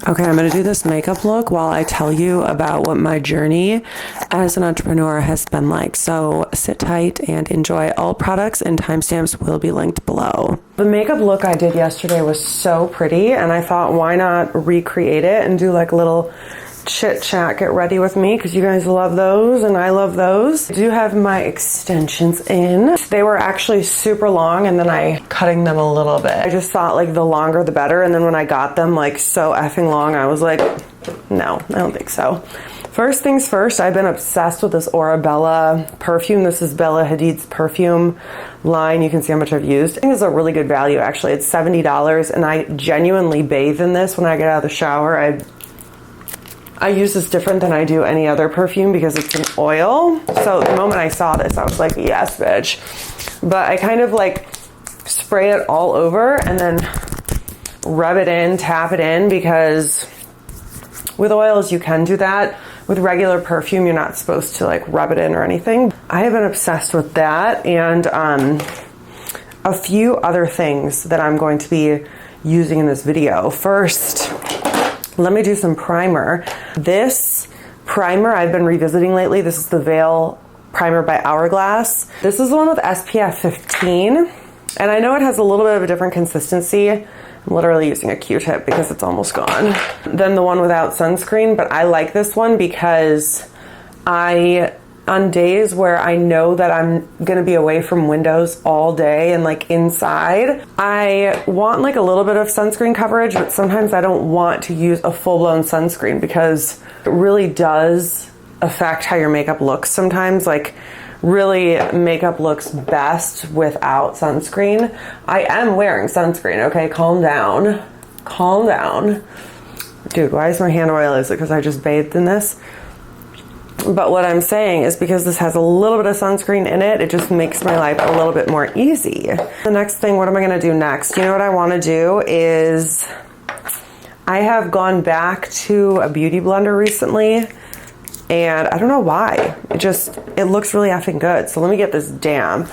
Okay, I'm gonna do this makeup look while I tell you about what my journey as an entrepreneur has been like. So sit tight and enjoy. All products and timestamps will be linked below. The makeup look I did yesterday was so pretty, and I thought, why not recreate it and do like a little chit chat, get ready with me, because you guys love those and I love those. I do have my extensions in. They were actually super long, and then I cutting them a little bit. I just thought like the longer the better, and then when I got them like so effing long, I was like, no, I don't think so. First things first, I've been obsessed with this Orebella perfume. This is Bella Hadid's perfume line. You can see how much I've used. I think it's a really good value actually. It's $70, and I genuinely bathe in this when I get out of the shower. I use this different than I do any other perfume because it's an oil. So the moment I saw this, I was like, yes, bitch. But I kind of like spray it all over and then rub it in, tap it in, because with oils you can do that. With regular perfume, you're not supposed to like rub it in or anything. I have been obsessed with that and a few other things that I'm going to be using in this video. First, let me do some primer. This primer I've been revisiting lately. This is the Veil Primer by Hourglass. This is the one with SPF 15. And I know it has a little bit of a different consistency. I'm literally using a Q-tip because it's almost gone. Than the one without sunscreen, but I like this one because on days where I know that I'm gonna be away from windows all day and like inside, I want like a little bit of sunscreen coverage, but sometimes I don't want to use a full-blown sunscreen because it really does affect how your makeup looks sometimes. Like really, makeup looks best without sunscreen. I am wearing sunscreen, okay? Calm down. Calm down. Dude, why is my hand oily? Is it because I just bathed in this? But what I'm saying is because this has a little bit of sunscreen in it, it just makes my life a little bit more easy. The next thing, what am I gonna do next? You know what I wanna do is, I have gone back to a beauty blender recently, and I don't know why. It looks really effing good. So let me get this damp.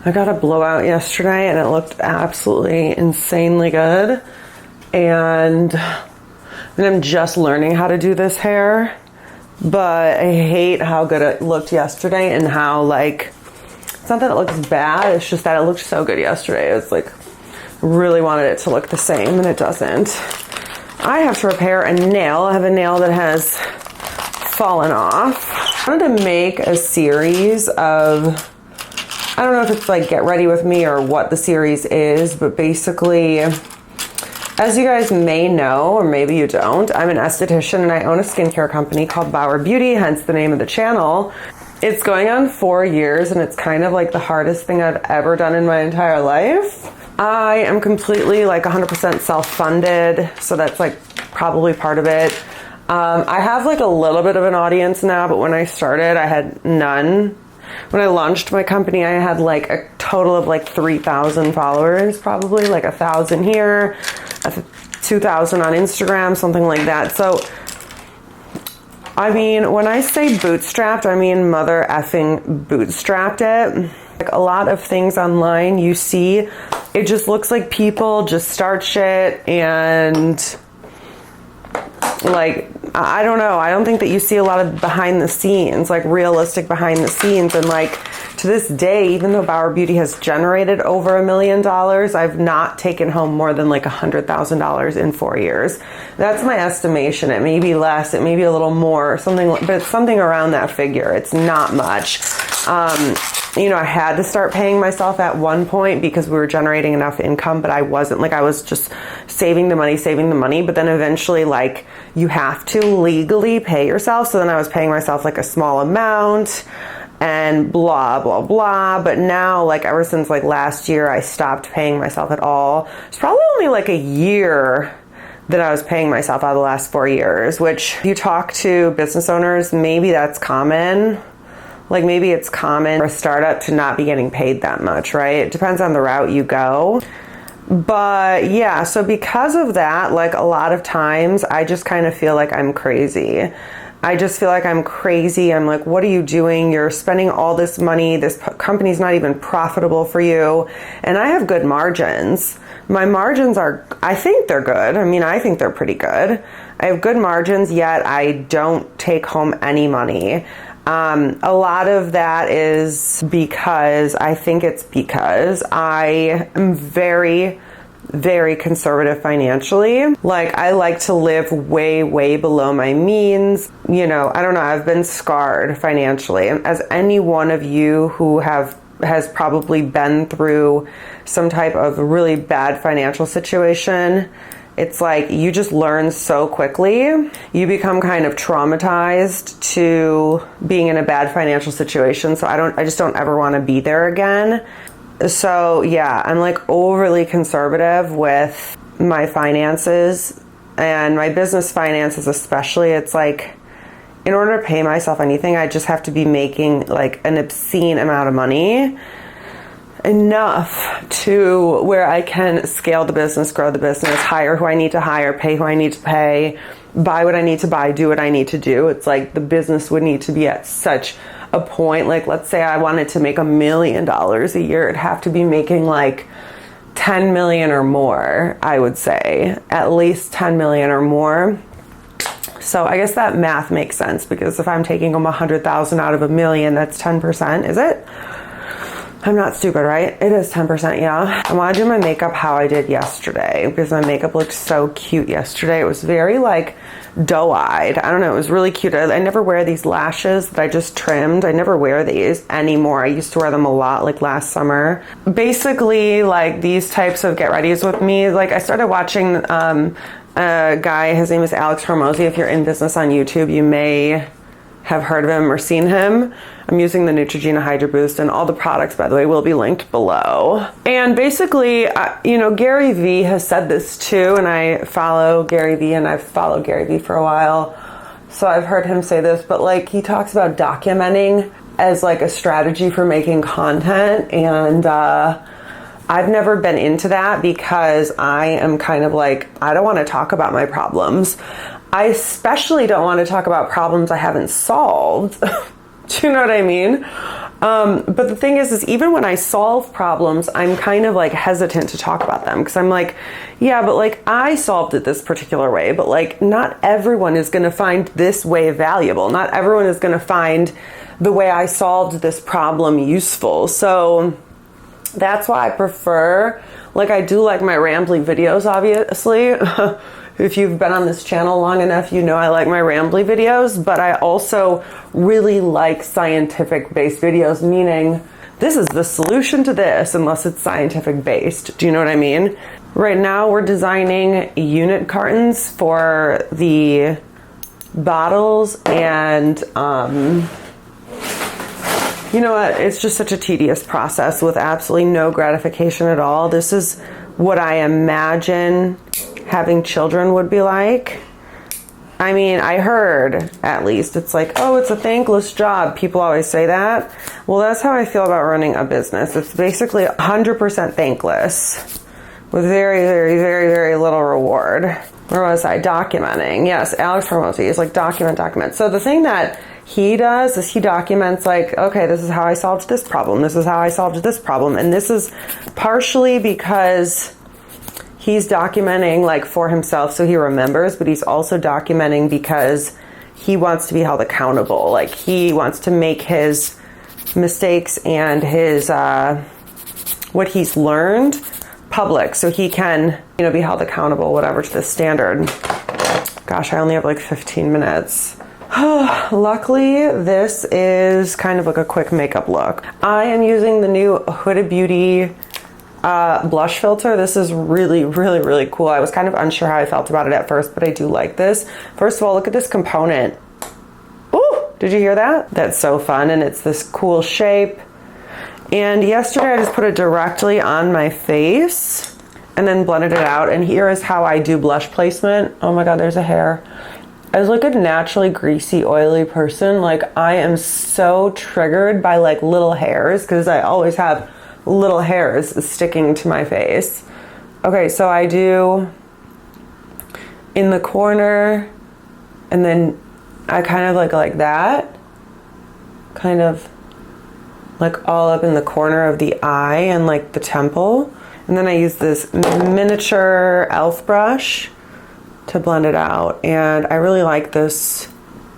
I got a blowout yesterday and it looked absolutely insanely good. And I'm just learning how to do this hair. But I hate how good it looked yesterday and how like, it's not that it looks bad, it's just that it looked so good yesterday. It's like, really wanted it to look the same and it doesn't. I have to repair a nail. I have a nail that has fallen off. I wanted to make a series of, I don't know if it's like Get Ready With Me or what the series is, but basically, as you guys may know, or maybe you don't, I'm an esthetician and I own a skincare company called Bauer Beauty, hence the name of the channel. It's going on 4 years and it's kind of like the hardest thing I've ever done in my entire life. I am completely like 100% self-funded, so that's like probably part of it. I have like a little bit of an audience now, but when I started, I had none. When I launched my company, I had like a total of like 3,000 followers, probably like 1,000 here, 2,000 on Instagram, something like that. So, I mean, when I say bootstrapped, I mean mother effing bootstrapped it. Like a lot of things online you see, it just looks like people just start shit and like, I don't know. I don't think that you see a lot of behind the scenes, like realistic behind the scenes. And like to this day, even though Bauer Beauty has generated over $1 million, I've not taken home more than like $100,000 in 4 years. That's my estimation. It may be less, it may be a little more, something, but it's something around that figure. It's not much. You know, I had to start paying myself at one point because we were generating enough income, but I wasn't. Like I was just saving the money, but then eventually like you have to legally pay yourself. So then I was paying myself like a small amount and blah, blah, blah. But now, like ever since like last year, I stopped paying myself at all. It's probably only like a year that I was paying myself out of the last 4 years, which if you talk to business owners, maybe that's common. Like maybe it's common for a startup to not be getting paid that much, right? It depends on the route you go. But yeah, so because of that, like a lot of times I just kind of feel like I'm crazy. I just feel like I'm crazy. I'm like, what are you doing? You're spending all this money. This company's not even profitable for you. And I have good margins. My margins are, I think they're good. I mean, I think they're pretty good. I have good margins, yet I don't take home any money. A lot of that is because I am very, very conservative financially. Like, I like to live way, way below my means. You know, I don't know, I've been scarred financially. As any one of you who has probably been through some type of really bad financial situation, it's like you just learn so quickly. You become kind of traumatized to being in a bad financial situation. So I just don't ever want to be there again. So yeah, I'm like overly conservative with my finances and my business finances especially. It's like, in order to pay myself anything, I just have to be making like an obscene amount of money, enough to where I can scale the business, grow the business, hire who I need to hire, pay who I need to pay, buy what I need to buy, do what I need to do. It's like the business would need to be at such a point. Like, let's say I wanted to make $1 million a year, it'd have to be making like 10 million or more, I would say. At least 10 million or more. So I guess that math makes sense, because if I'm taking home 100,000 out of $1 million, that's 10%, is it? I'm not stupid, right? It is 10%, yeah. I want to do my makeup how I did yesterday, because my makeup looked so cute yesterday. It was very like doe-eyed. I don't know, it was really cute. I never wear these lashes that I just trimmed. I never wear these anymore. I used to wear them a lot, like last summer. Basically, like these types of get readies with me, like I started watching a guy, his name is Alex Hormozy. If you're in business on YouTube, you may have heard of him or seen him. I'm using the Neutrogena hydroboost, and all the products, by the way, will be linked below. And basically, you know, Gary Vee has said this too, and I follow Gary Vee, and I've followed Gary Vee for a while, so I've heard him say this, but like he talks about documenting as like a strategy for making content, and I've never been into that, because I am kind of like, I don't want to talk about my problems. I especially don't want to talk about problems I haven't solved. Do you know what I mean? But the thing is even when I solve problems, I'm kind of like hesitant to talk about them, because I'm like, yeah, but like I solved it this particular way, but like not everyone is going to find this way valuable. Not everyone is going to find the way I solved this problem useful. So that's why I prefer, like, I do like my rambly videos, obviously. If you've been on this channel long enough, you know I like my rambly videos, but I also really like scientific based videos, meaning this is the solution to this, unless it's scientific based. Do you know what I mean? Right now we're designing unit cartons for the bottles, and you know what? It's just such a tedious process with absolutely no gratification at all. This is what I imagine having children would be like. I mean, I heard, at least, it's like, oh, it's a thankless job. People always say that. Well, that's how I feel about running a business. It's basically 100% thankless with very, very, very, very little reward. Where was I? Documenting. Yes, Alex Hormozy is like document. So the thing that he does is he documents like, okay, this is how I solved this problem. This is how I solved this problem. And this is partially because he's documenting like for himself so he remembers, but he's also documenting because he wants to be held accountable. Like he wants to make his mistakes and his what he's learned public so he can, you know, be held accountable, whatever, to this standard. Gosh, I only have like 15 minutes. Luckily, this is kind of like a quick makeup look. I am using the new Huda Beauty blush filter. This is really, really, really cool. I was kind of unsure how I felt about it at first, but I do like this. First of all, look at this component. Ooh, did you hear that? That's so fun, and it's this cool shape. And yesterday I just put it directly on my face and then blended it out. And here is how I do blush placement. Oh my God, there's a hair. As like a naturally greasy, oily person, like I am so triggered by like little hairs, because I always have little hairs sticking to my face. Okay, so I do in the corner and then I kind of like that, kind of like all up in the corner of the eye and like the temple. And then I use this miniature elf brush to blend it out. And I really like this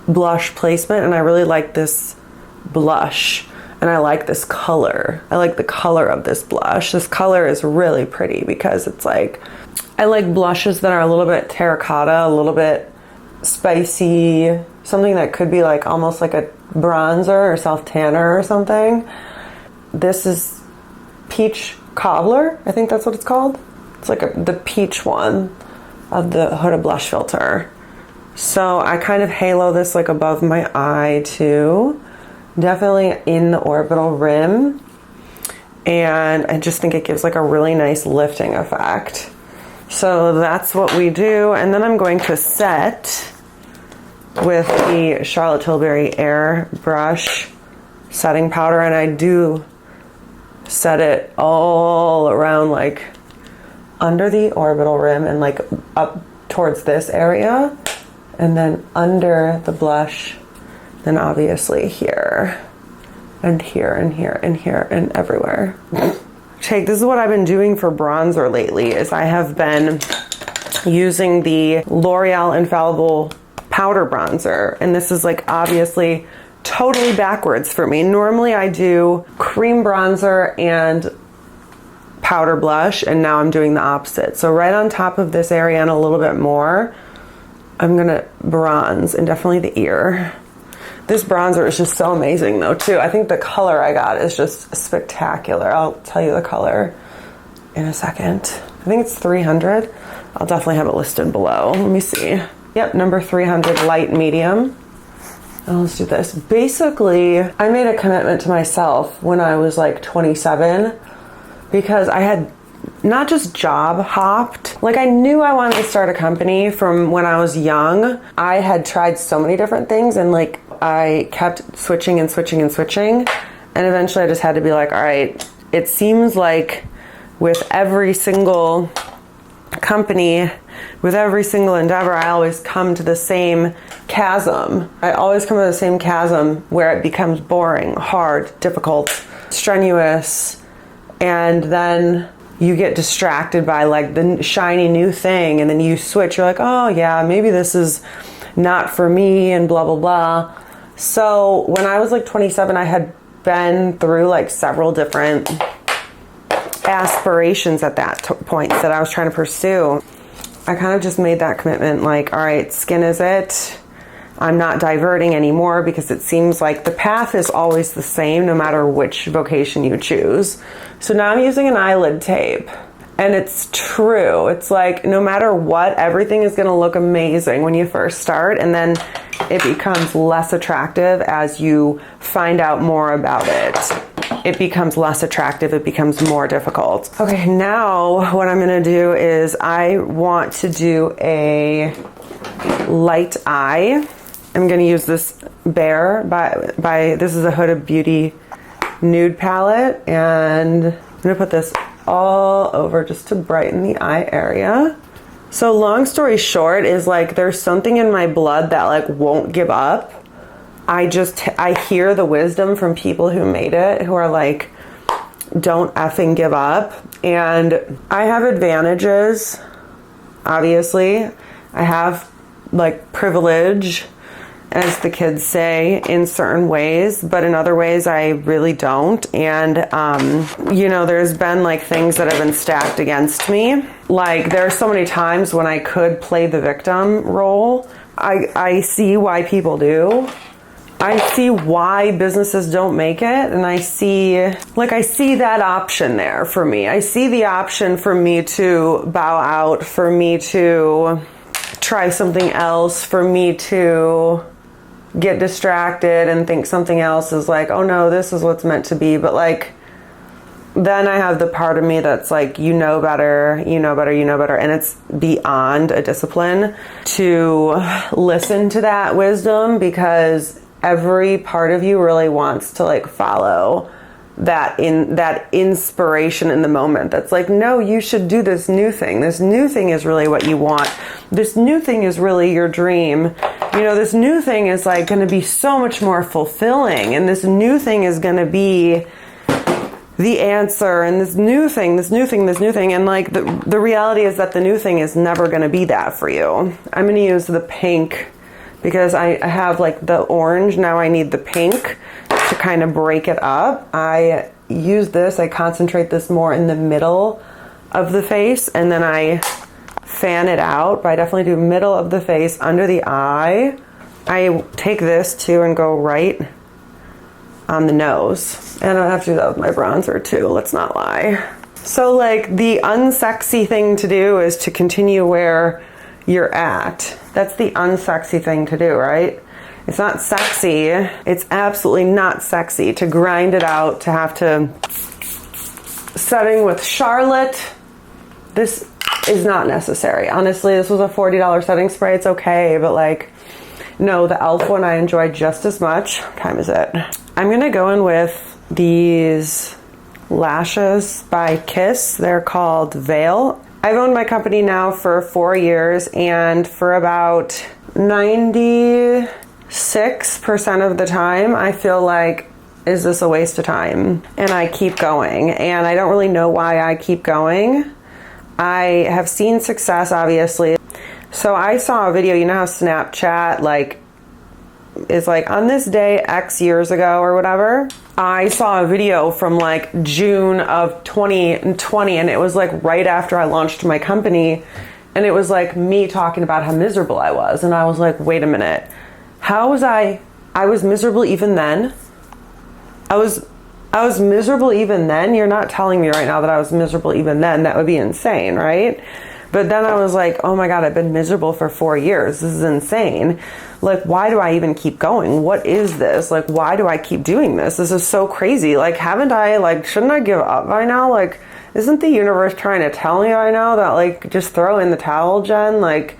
blush placement, and I really like this blush, and I like this color. I like the color of this blush. This color is really pretty because it's like, I like blushes that are a little bit terracotta, a little bit spicy, something that could be like almost like a bronzer or self tanner or something. This is Peach Cobbler, I think that's what it's called. It's like the peach one of the Huda blush filter. So I kind of halo this like above my eye too, definitely in the orbital rim, and I just think it gives like a really nice lifting effect. So that's what we do, and then I'm going to set with the Charlotte Tilbury airbrush setting powder, and I do set it all around like under the orbital rim and like up towards this area, and then under the blush, then obviously here and here and here and here and everywhere. This is what I've been doing for bronzer lately, is I have been using the L'Oreal Infallible powder bronzer, and this is like obviously totally backwards for me. Normally I do cream bronzer and powder blush, and now I'm doing the opposite. So right on top of this area and a little bit more, I'm gonna bronze, and definitely the ear. This bronzer is just so amazing though too. I think the color I got is just spectacular. I'll tell you the color in a second. I think it's 300. I'll definitely have it listed below. Let me see. Yep, number 300, light medium. Oh, let's do this. Basically, I made a commitment to myself when I was like 27, because I had not just job hopped. Like, I knew I wanted to start a company from when I was young. I had tried so many different things, and like I kept switching and switching and switching. And eventually I just had to be like, all right, it seems like with every single company, with every single endeavor, I always come to the same chasm. I always come to the same chasm where it becomes boring, hard, difficult, strenuous, and then you get distracted by like the shiny new thing, and then you switch. You're like, oh yeah, maybe this is not for me, and blah, blah, blah. So when I was like 27, I had been through like several different aspirations at that point that I was trying to pursue. I kind of just made that commitment, like, all right, skin is it. I'm not diverting anymore, because it seems like the path is always the same no matter which vocation you choose. So now I'm using an eyelid tape, and it's true. It's like no matter what, everything is going to look amazing when you first start, and then it becomes less attractive as you find out more about it. It becomes less attractive, it becomes more difficult. Okay, now what I'm gonna do is I want to do a light eye. I'm gonna use this Bear by this is a Huda Beauty nude palette, and I'm gonna put this all over just to brighten the eye area. So long story short is like there's something in my blood that like won't give up. I hear the wisdom from people who made it, who are like, don't effing give up. And I have advantages, obviously. I have like privilege, as the kids say, in certain ways, but in other ways I really don't. And, you know, there's been like things that have been stacked against me. Like there are so many times when I could play the victim role. I see why people do. I see why businesses don't make it, and I see that option there for me. I see the option for me to bow out, for me to try something else, for me to get distracted and think something else is like, oh no, this is what's meant to be. But like, then I have the part of me that's like, you know better, you know better, you know better. And it's beyond a discipline to listen to that wisdom, because every part of you really wants to like follow that inspiration in the moment. That's like, no, you should do this new thing. This new thing is really what you want. This new thing is really your dream. you know, this new thing is like going to be so much more fulfilling, and this new thing is going to be the answer, and this new thing, and like the reality is that the new thing is never going to be that for you. I'm going to use the pink because I have like the orange, now I need the pink to kind of break it up. I use this, I concentrate this more in the middle of the face, and then I fan it out, but I definitely do middle of the face, under the eye. I take this too and go right on the nose. And I have to do that with my bronzer too, let's not lie. So like the unsexy thing to do is to continue where you're at. That's the unsexy thing to do, right? It's not sexy. It's absolutely not sexy to grind it out, to have to setting with Charlotte. This is not necessary. Honestly, this was a $40 setting spray. It's okay, but like, no, the e.l.f. one I enjoy just as much. What time is it? I'm gonna go in with these lashes by Kiss. They're called Veil. I've owned my company now for 4 years, and for about 96% of the time, I feel like, is this a waste of time? And I keep going, and I don't really know why I keep going. I have seen success, obviously. So I saw a video, you know how Snapchat like is like on this day X years ago or whatever. I saw a video from like June of 2020, and it was like right after I launched my company, and it was like me talking about how miserable I was, and I was like, wait a minute, how was I was miserable even then? I was miserable even then? You're not telling me right now that I was miserable even then. That would be insane, right? But then I was like, oh my God, I've been miserable for 4 years. This is insane. Like, why do I even keep going? What is this? Like, why do I keep doing this? This is so crazy. Like, shouldn't I give up by now? Like, isn't the universe trying to tell me by now that like, just throw in the towel, Jen? Like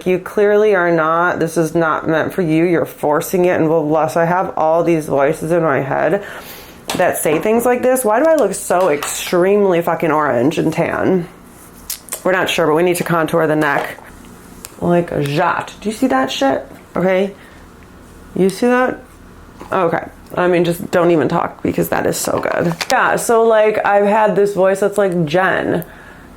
you clearly are not, this is not meant for you. You're forcing it, and blah, blah. So I have all these voices in my head that say things like this. Why do I look so extremely fucking orange and tan? We're not sure, but we need to contour the neck like a jatte. Do you see that shit? Okay. You see that? Okay. I mean, just don't even talk because that is so good. Yeah, so like I've had this voice that's like, Jen,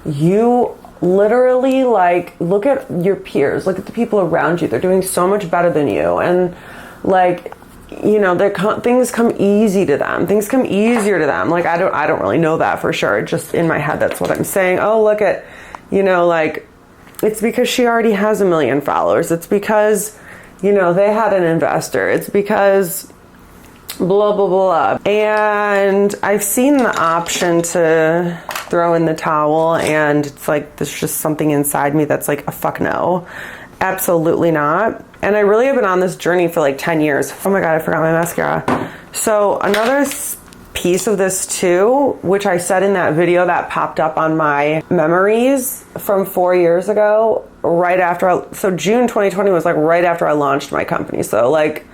you literally like, look at your peers, look at the people around you. They're doing so much better than you. And like, you know, things come easy to them. Things come easier to them. Like, I don't really know that for sure. Just in my head, that's what I'm saying. Oh, look at, you know, like, it's because she already has 1 million followers. It's because, you know, they had an investor. It's because blah, blah, blah. And I've seen the option to throw in the towel, and it's like, there's just something inside me that's like, a fuck no. Absolutely not. And I really have been on this journey for like 10 years. Oh my God, I forgot my mascara. So another piece of this too, which I said in that video that popped up on my memories from 4 years ago, right after, so June 2020 was like right after I launched my company. So like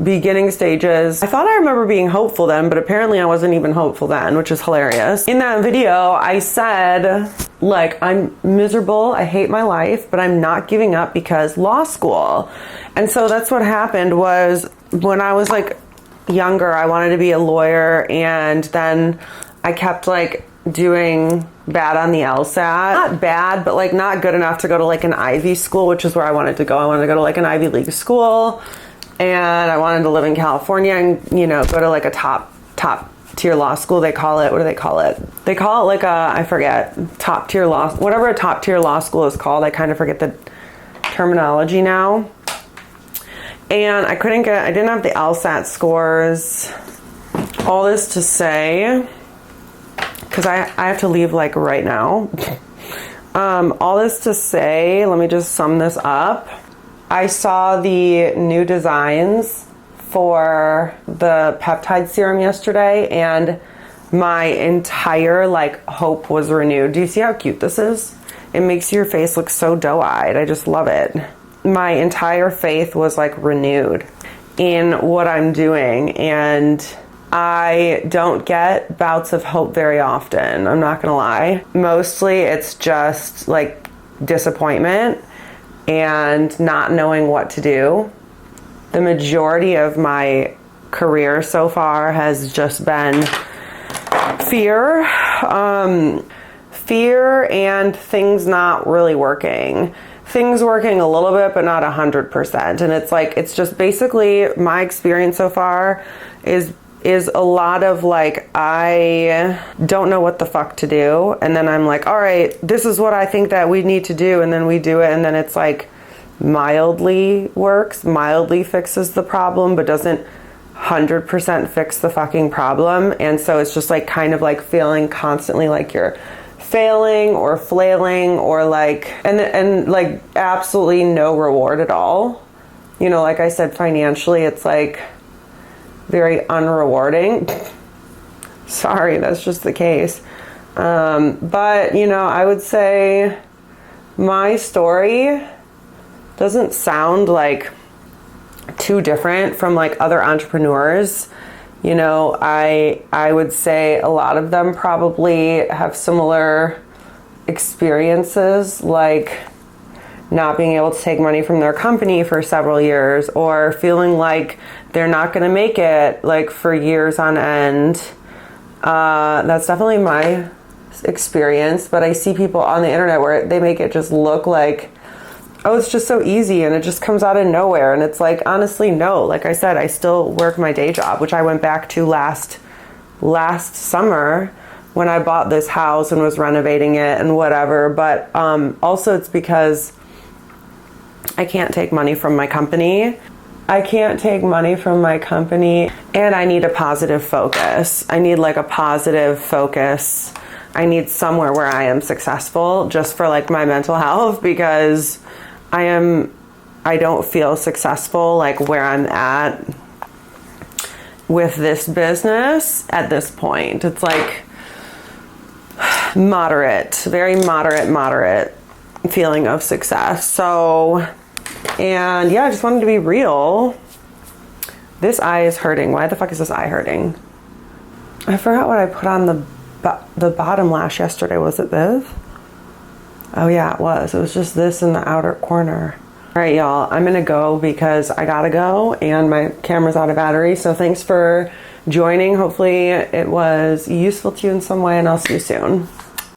beginning stages. I thought I remember being hopeful then, but apparently I wasn't even hopeful then, which is hilarious. In that video, I said, like, I'm miserable, I hate my life, but I'm not giving up because law school. And so that's what happened. Was when I was like younger, I wanted to be a lawyer, and then I kept like doing bad on the LSAT. Not bad, but like not good enough to go to like an Ivy school, which is where I wanted to go. I wanted to go to like an Ivy League school, and I wanted to live in California and, you know, go to like a top tier law school. They call it, what do they call it? They call it like I forget, top tier law, whatever a top tier law school is called. I kind of forget the terminology now. And I didn't have the LSAT scores. All this to say, because I have to leave like right now. All this to say, let me just sum this up. I saw the new designs for the peptide serum yesterday, and my entire like hope was renewed. Do you see how cute this is? It makes your face look so doe-eyed. I just love it. My entire faith was like renewed in what I'm doing, and I don't get bouts of hope very often. I'm not gonna lie. Mostly it's just like disappointment. and not knowing what to do. The majority of my career so far has just been fear. Fear and things not really working. Things working a little bit, but not 100%. And it's like, it's just basically my experience so far is a lot of like, I don't know what the fuck to do. And then I'm like, all right, this is what I think that we need to do. And then we do it. And then it's like mildly works, mildly fixes the problem, but doesn't 100% fix the fucking problem. And so it's just like kind of like feeling constantly like you're failing or flailing or like, and like absolutely no reward at all. You know, like I said, financially, it's like very unrewarding. Sorry, that's just the case. But, you know, I would say my story doesn't sound like too different from like other entrepreneurs. You know, I would say a lot of them probably have similar experiences, like not being able to take money from their company for several years, or feeling like they're not going to make it like for years on end. That's definitely my experience, but I see people on the internet where they make it just look like, oh, it's just so easy and it just comes out of nowhere. And it's like, honestly, no. Like I said, I still work my day job, which I went back to last summer when I bought this house and was renovating it and whatever. But also it's because I can't take money from my company. I can't take money from my company, and I need a positive focus. I need like a positive focus. I need somewhere where I am successful just for like my mental health, because I don't feel successful like where I'm at with this business at this point. It's like moderate, very moderate feeling of success. So, and yeah, I just wanted to be real. This eye is hurting. Why the fuck is this eye hurting? I forgot what I put on the bottom lash yesterday. Was it this? Oh yeah, it was. It was just this in the outer corner. All right, y'all, I'm gonna go because I gotta go and my camera's out of battery. So thanks for joining. Hopefully it was useful to you in some way, and I'll see you soon.